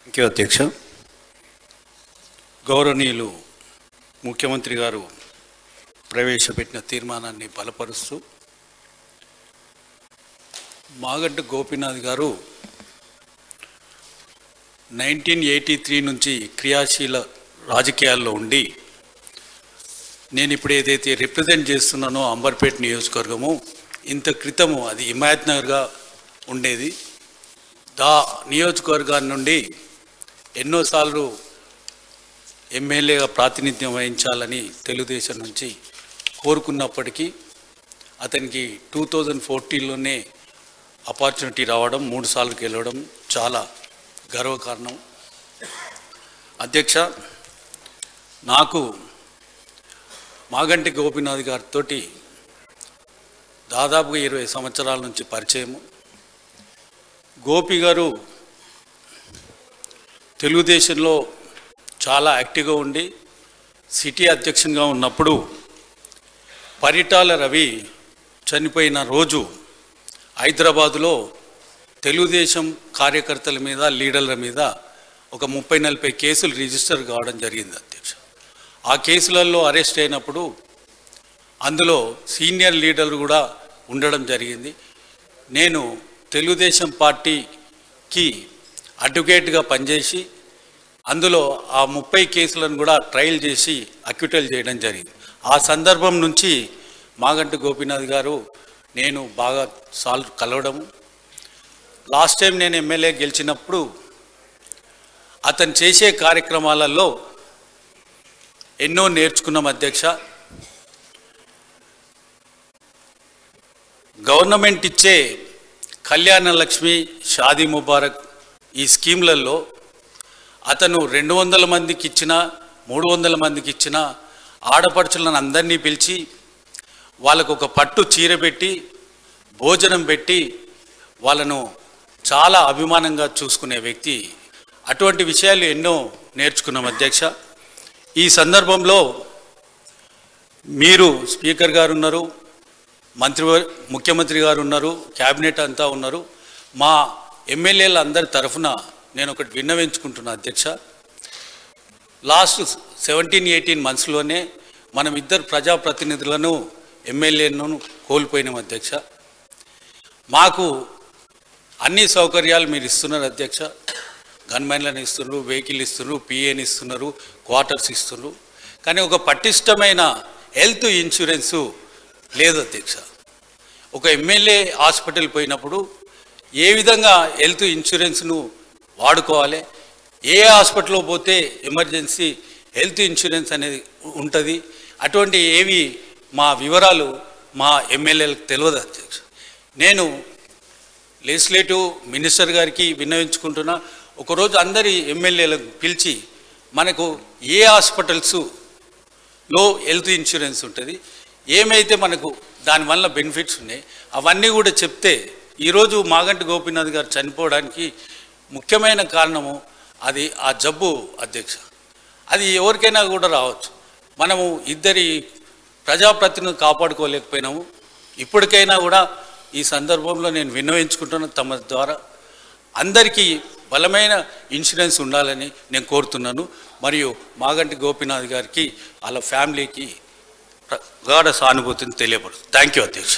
అధ్యక్ష గౌరవనీయులు ముఖ్యమంత్రి గారు ప్రవేశపెట్టిన తీర్మానాన్ని బలపరుస్తూ మాగంటి గోపీనాథ్ గారు 1983 నుంచి క్రియాశీల రాజకీయాల్లో ఉండి నేను ఇప్పుడు ఏదైతే రిప్రజెంట్ చేస్తున్నానో అంబర్పేట నియోజకవర్గము ఇంత క్రితము అది హిమాయత్ నగర్గా ఉండేది. నియోజకవర్గాన్ని నుండి ఎన్నోసార్లు ఎమ్మెల్యేగా ప్రాతినిధ్యం వహించాలని తెలుగుదేశం నుంచి కోరుకున్నప్పటికీ అతనికి 2014లోనే ఆపర్చునిటీ రావడం, 3 సార్లు గెలవడం చాలా గర్వకారణం. అధ్యక్ష, నాకు మాగంటి గోపీనాథ్ గారితో దాదాపుగా 20 సంవత్సరాల నుంచి పరిచయము. గోపి గారు తెలుగుదేశంలో చాలా యాక్టివ్గా ఉండి సిటీ అధ్యక్షునిగా ఉన్నప్పుడు పరిటాల రవి చనిపోయిన రోజు హైదరాబాదులో తెలుగుదేశం కార్యకర్తల మీద, లీడర్ల మీద ఒక 30-40 కేసులు రిజిస్టర్ కావడం జరిగింది అధ్యక్ష. ఆ కేసులలో అరెస్ట్ అయినప్పుడు అందులో సీనియర్ లీడర్లు కూడా ఉండడం జరిగింది. నేను తెలుగుదేశం పార్టీకి అడ్వకేట్గా పనిచేసి అందులో ఆ 30 కేసులను కూడా ట్రయల్ చేసి అక్విటల్ చేయడం జరిగింది. ఆ సందర్భం నుంచి మాగంటి గోపీనాథ్ గారు నేను బాగా సార్లు కలవడము. లాస్ట్ టైం నేను ఎమ్మెల్యే గెలిచినప్పుడు అతను చేసే కార్యక్రమాలలో ఎన్నో నేర్చుకున్నాం అధ్యక్ష. గవర్నమెంట్ ఇచ్చే కళ్యాణ లక్ష్మి, షాదీ ముబారక్ ఈ స్కీమ్లలో అతను 200 మందికి ఇచ్చినా 300 మందికి ఇచ్చినా ఆడపడుచులను అందరినీ పిలిచి వాళ్ళకు ఒక పట్టు చీర పెట్టి భోజనం పెట్టి వాళ్ళను చాలా అభిమానంగా చూసుకునే వ్యక్తి. అటువంటి విషయాలు ఎన్నో నేర్చుకున్నాం అధ్యక్ష. ఈ సందర్భంలో మీరు స్పీకర్ గారు ఉన్నారు, ముఖ్యమంత్రి గారు ఉన్నారు, క్యాబినెట్ అంతా ఉన్నారు. మా ఎమ్మెల్యేల అందరి తరఫున నేను ఒకటి విన్నవించుకుంటున్నా అధ్యక్ష. లాస్ట్ 17-18 మంత్స్లోనే మనం 2 ప్రజాప్రతినిధులను, ఎమ్మెల్యేలను కోల్పోయినాం అధ్యక్ష. మాకు అన్ని సౌకర్యాలు మీరు ఇస్తున్నారు అధ్యక్ష. గన్మెన్లను ఇస్తున్నారు, వెహికల్ ఇస్తున్నారు, పిఏని ఇస్తున్నారు, క్వార్టర్స్ ఇస్తున్నారు. కానీ ఒక పటిష్టమైన హెల్త్ ఇన్సూరెన్సు లేదు అధ్యక్ష. ఒక ఎమ్మెల్యే హాస్పిటల్ పోయినప్పుడు ఏ విధంగా హెల్త్ ఇన్సూరెన్స్ను వాడుకోవాలి, ఏ హాస్పిటల్లో పోతే ఎమర్జెన్సీ హెల్త్ ఇన్సూరెన్స్ అనేది ఉంటుంది, అటువంటి ఏవి మా వివరాలు మా ఎమ్మెల్యేలకు తెలియదు అధ్యక్ష. నేను లెజిస్లేటివ్ మినిస్టర్ గారికి విన్నవించుకుంటున్నా, ఒకరోజు అందరి ఎమ్మెల్యేలకు పిలిచి మనకు ఏ హాస్పిటల్స్లో హెల్త్ ఇన్సూరెన్స్ ఉంటుంది, ఏమైతే మనకు దానివల్ల బెనిఫిట్స్ ఉన్నాయి అవన్నీ కూడా చెప్తే, ఈరోజు మాగంటి గోపీనాథ్ గారు చనిపోవడానికి ముఖ్యమైన కారణము అది ఆ జబ్బు అధ్యక్ష. అది ఎవరికైనా కూడా రావచ్చు. మనము 2 ప్రజాప్రతినిధులను కాపాడుకోలేకపోయినాము. ఇప్పటికైనా కూడా ఈ సందర్భంలో నేను విన్నవించుకుంటున్న తమ ద్వారా అందరికీ బలమైన ఇన్సూరెన్స్ ఉండాలని నేను కోరుతున్నాను. మరియు మాగంటి గోపీనాథ్ గారికి వాళ్ళ ఫ్యామిలీకి గాఢ సానుభూతిని తెలియపడుతుంది. థ్యాంక్ యూ అధ్యక్ష.